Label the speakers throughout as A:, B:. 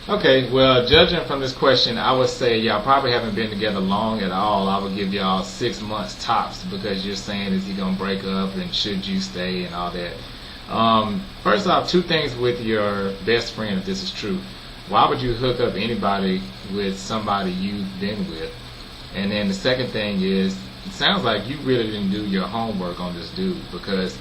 A: Okay, well, judging from this question, I would say y'all probably haven't been together long at all. I would give y'all 6 months tops because you're saying is he gonna break up and should you stay and all that. First off, two things with your best friend, if this is true. Why would you hook up anybody with somebody you've been with? And then the second thing is, it sounds like you really didn't do your homework on this dude because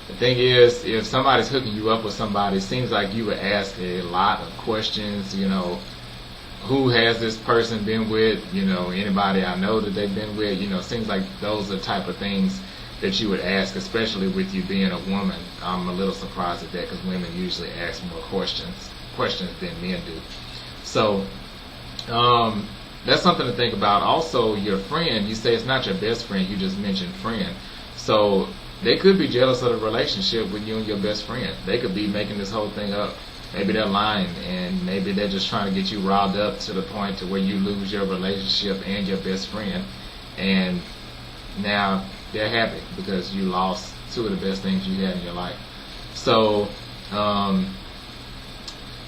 A: the thing is, if somebody's hooking you up with somebody, it seems like you would ask a lot of questions. Who has this person been with? Anybody I know that they've been with? It seems like those are the type of things that you would ask, especially with you being a woman. I'm a little surprised at that because women usually ask more questions than men do. So that's something to think about. Also, your friend, you say it's not your best friend, you just mentioned friend. So they could be jealous of the relationship with you and your best friend. They could be making this whole thing up. Maybe they're lying, and maybe they're just trying to get you riled up to the point to where you lose your relationship and your best friend. And now they're happy because you lost two of the best things you had in your life. So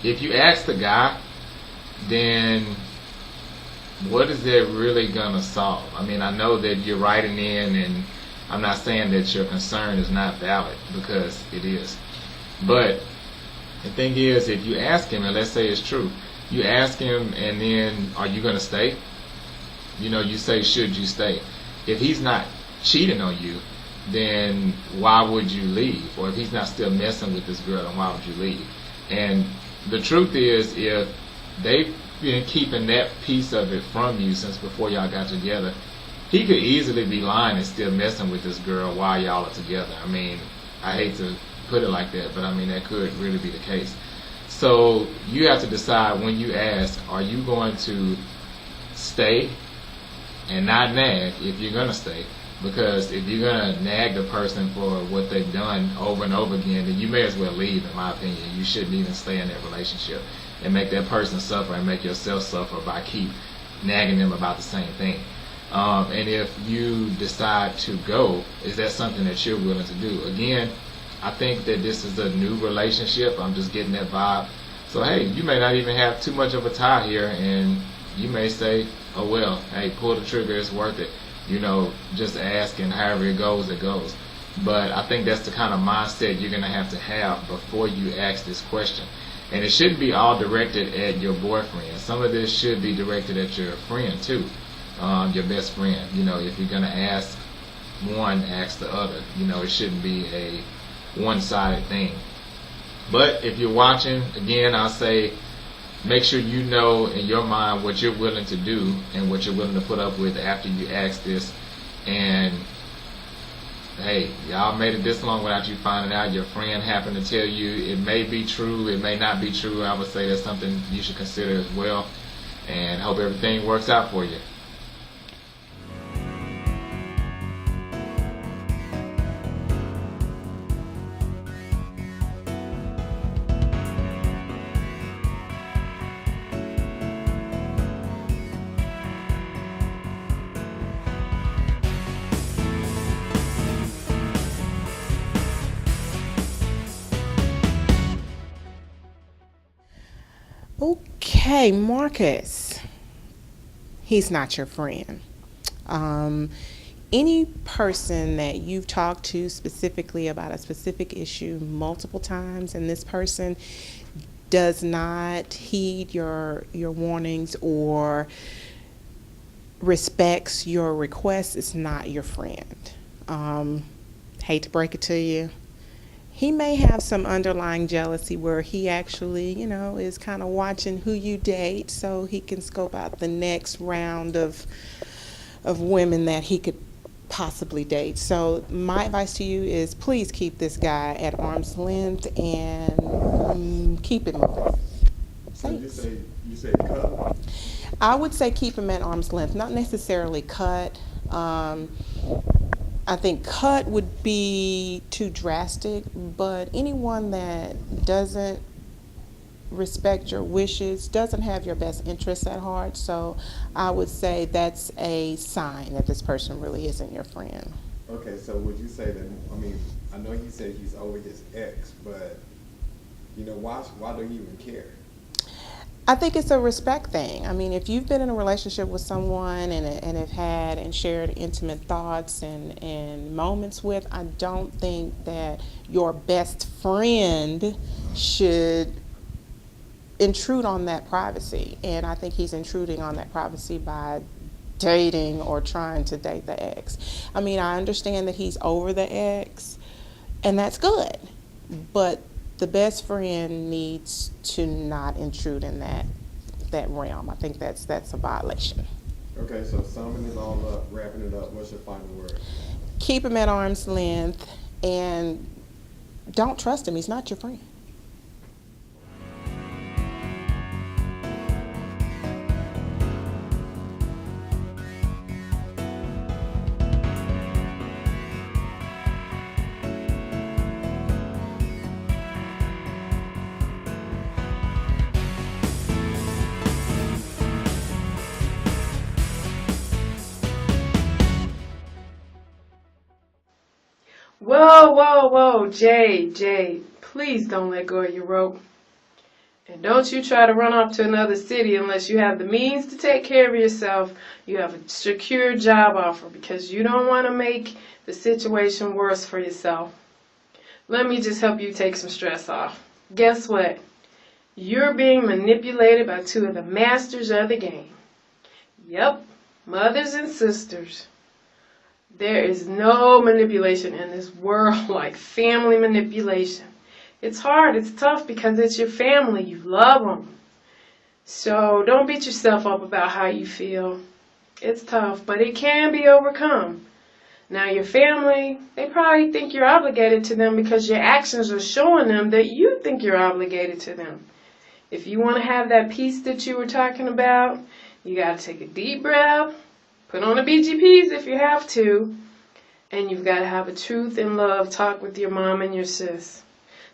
A: if you ask the guy, then what is it really gonna solve? I mean, I know that you're writing in, and I'm not saying that your concern is not valid because it is. But the thing is, if you ask him, and let's say it's true, you ask him, and then are you gonna stay? You say, should you stay? If he's not cheating on you, then why would you leave? Or if he's not still messing with this girl, then why would you leave? And the truth is, if they've been keeping that piece of it from you since before y'all got together, he could easily be lying and still messing with this girl while y'all are together. I mean, I hate to put it like that, but I mean, that could really be the case. So you have to decide when you ask, are you going to stay and not nag if you're going to stay? Because if you're going to nag the person for what they've done over and over again, then you may as well leave, in my opinion. You shouldn't even stay in that relationship and make that person suffer and make yourself suffer by keep nagging them about the same thing. And if you decide to go, is that something that you're willing to do? Again, I think that this is a new relationship. I'm just getting that vibe. So hey, you may not even have too much of a tie here, and you may say, oh well, hey, pull the trigger, it's worth it. Just ask, and however it goes, it goes. But I think that's the kind of mindset you're going to have before you ask this question. And it shouldn't be all directed at your boyfriend. Some of this should be directed at your friend too, your best friend. If you're going to ask one, ask the other. It shouldn't be a one-sided thing. But if you're watching, again, I'll say, make sure you know in your mind what you're willing to do and what you're willing to put up with after you ask this. And hey, y'all made it this long without you finding out. Your friend happened to tell you. It may be true, it may not be true. I would say that's something you should consider as well. And hope everything works out for you.
B: Okay, Marcus, he's not your friend. Any person that you've talked to specifically about a specific issue multiple times, and this person does not heed your warnings or respects your requests, is not your friend. Hate to break it to you. He may have some underlying jealousy where he actually, is kind of watching who you date so he can scope out the next round of women that he could possibly date. So my advice to you is please keep this guy at arm's length and keep it moving.
C: So you say cut?
B: I would say keep him at arm's length, not necessarily cut. I think cut would be too drastic, but anyone that doesn't respect your wishes, doesn't have your best interests at heart, so I would say that's a sign that this person really isn't your friend.
C: Okay, so would you say that, I know you said he's over his ex, but, why do you even care?
B: I think it's a respect thing. I mean, if you've been in a relationship with someone and have had and shared intimate thoughts and moments with, I don't think that your best friend should intrude on that privacy. And I think he's intruding on that privacy by dating or trying to date the ex. I mean, I understand that he's over the ex, and that's good. But the best friend needs to not intrude in that realm. I think that's a violation.
C: Okay, so summing it all up, wrapping it up, what's your final word?
B: Keep him at arm's length and don't trust him. He's not your friend.
D: Whoa, whoa, whoa, Jade, please don't let go of your rope. And don't you try to run off to another city unless you have the means to take care of yourself. You have a secure job offer, because you don't want to make the situation worse for yourself. Let me just help you take some stress off. Guess what? You're being manipulated by two of the masters of the game. Yep, mothers and sisters. There is no manipulation in this world like family manipulation. It's hard, it's tough, because it's your family. You love them. So don't beat yourself up about how you feel. It's tough, but it can be overcome. Now your family, they probably think you're obligated to them because your actions are showing them that you think you're obligated to them. If you want to have that peace that you were talking about, you got to take a deep breath. Put on the BGPs if you have to. And you've got to have a truth and love talk with your mom and your sis.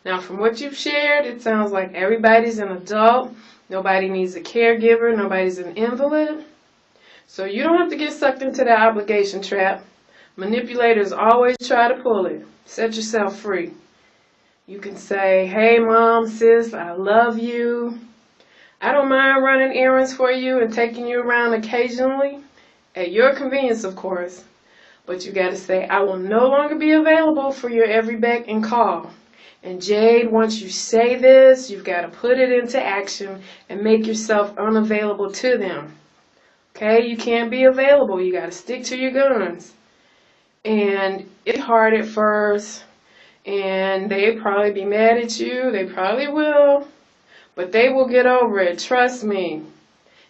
D: Now, from what you've shared, it sounds like everybody's an adult. Nobody needs a caregiver. Nobody's an invalid. So you don't have to get sucked into that obligation trap. Manipulators always try to pull it. Set yourself free. You can say, hey, mom, sis, I love you. I don't mind running errands for you and taking you around occasionally. At your convenience, of course. But you got to say, I will no longer be available for your every beck and call. And Jade, once you say this, you've got to put it into action and make yourself unavailable to them. Okay? You can't be available. You got to stick to your guns. And it's hard at first. And they'd probably be mad at you. They probably will. But they will get over it. Trust me.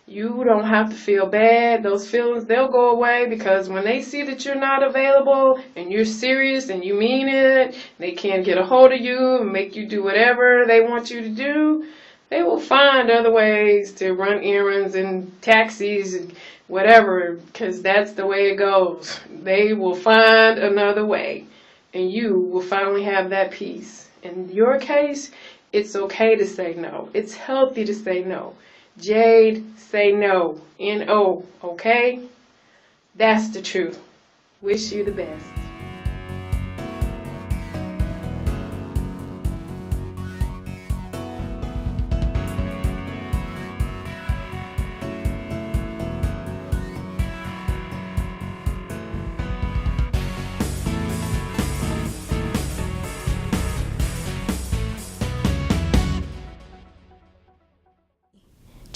D: You don't have to feel bad. Those feelings, they'll go away, because when they see that you're not available and you're serious and you mean it, they can't get a hold of you and make you do whatever they want you to do, they will find other ways to run errands and taxis and whatever, because that's the way it goes. They will find another way, and you will finally have that peace. In your case, it's okay to say no. It's healthy to say no. Jade, say no. N-O, okay? That's the truth. Wish you the best.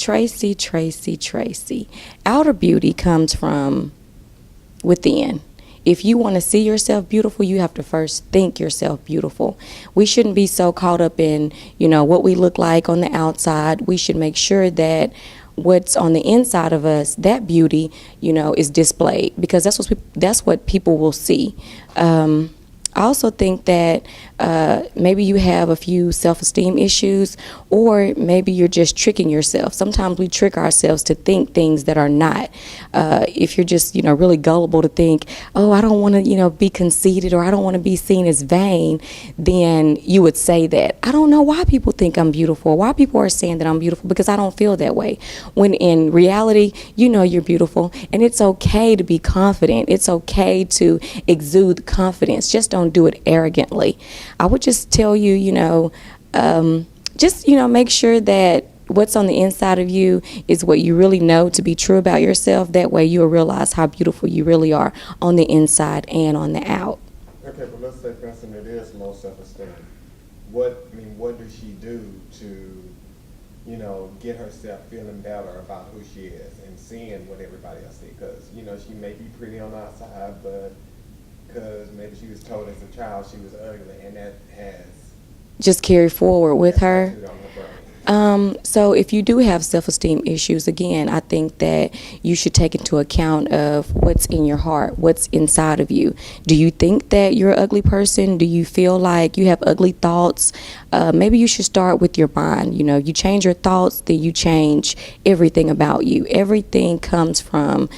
E: Tracy. Outer beauty comes from within. If you want to see yourself beautiful, you have to first think yourself beautiful. We shouldn't be so caught up in, what we look like on the outside. We should make sure that what's on the inside of us, that beauty, is displayed, because that's what people will see. I also think that maybe you have a few self-esteem issues, or maybe you're just tricking yourself. Sometimes we trick ourselves to think things that are not. If you're just, really gullible to think, oh, I don't want to, be conceited, or I don't want to be seen as vain, then you would say that. I don't know why people think I'm beautiful, why people are saying that I'm beautiful, because I don't feel that way. When in reality, you're beautiful, and it's okay to be confident. It's okay to exude confidence. Just don't do it arrogantly. I would just tell you, just, make sure that what's on the inside of you is what you really know to be true about yourself. That way you'll realize how beautiful you really are on the inside and on the out.
C: Okay, but let's say, for instance, it is low self-esteem. What does she do to, get herself feeling better about who she is and seeing what everybody else sees? Because, she may be pretty on the outside, but because maybe she was told as a child she was ugly, and that has
E: Just carry forward with her.
C: tattooed on her brain.
E: So if you do have self-esteem issues, again, I think that you should take into account of what's in your heart, what's inside of you. Do you think that you're an ugly person? Do you feel like you have ugly thoughts? Maybe you should start with your mind. You change your thoughts, then you change everything about you. Everything comes from,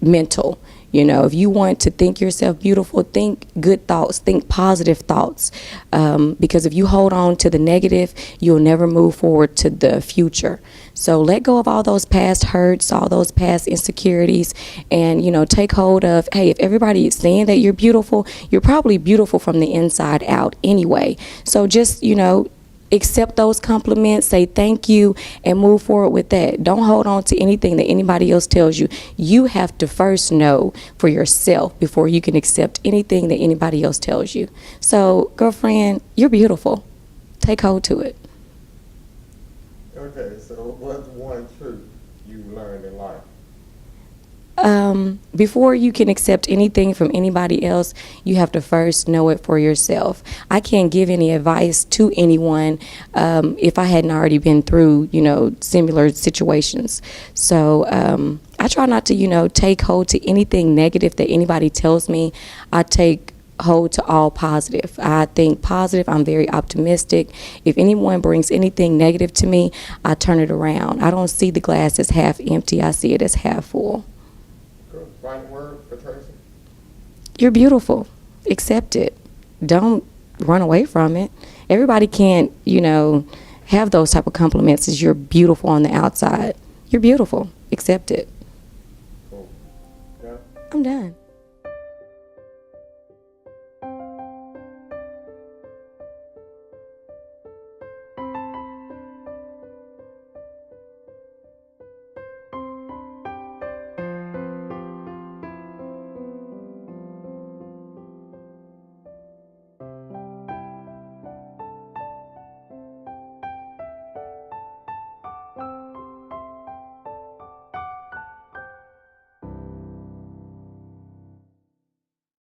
E: mental. If you want to think yourself beautiful, think good thoughts, think positive thoughts. Because if you hold on to the negative, you'll never move forward to the future. So let go of all those past hurts, all those past insecurities, and, take hold of, hey, if everybody is saying that you're beautiful, you're probably beautiful from the inside out anyway. So just, accept those compliments, say thank you, and move forward with that. Don't hold on to anything that anybody else tells you. You have to first know for yourself before you can accept anything that anybody else tells you. So, girlfriend, you're beautiful. Take hold to it.
C: Okay, so what's one truth you learned in life?
E: Before you can accept anything from anybody else, you have to first know it for yourself. I can't give any advice to anyone if I hadn't already been through, similar situations. So I try not to, take hold to anything negative that anybody tells me. I take hold to all positive. I think positive. I'm very optimistic. If anyone brings anything negative to me, I turn it around. I don't see the glass as half empty. I see it as half full.
C: Good. Final word for Tracy?
E: You're beautiful. Accept it. Don't run away from it. Everybody can't, have those type of compliments as you're beautiful on the outside. You're beautiful. Accept it.
C: Cool. Yeah.
E: I'm done.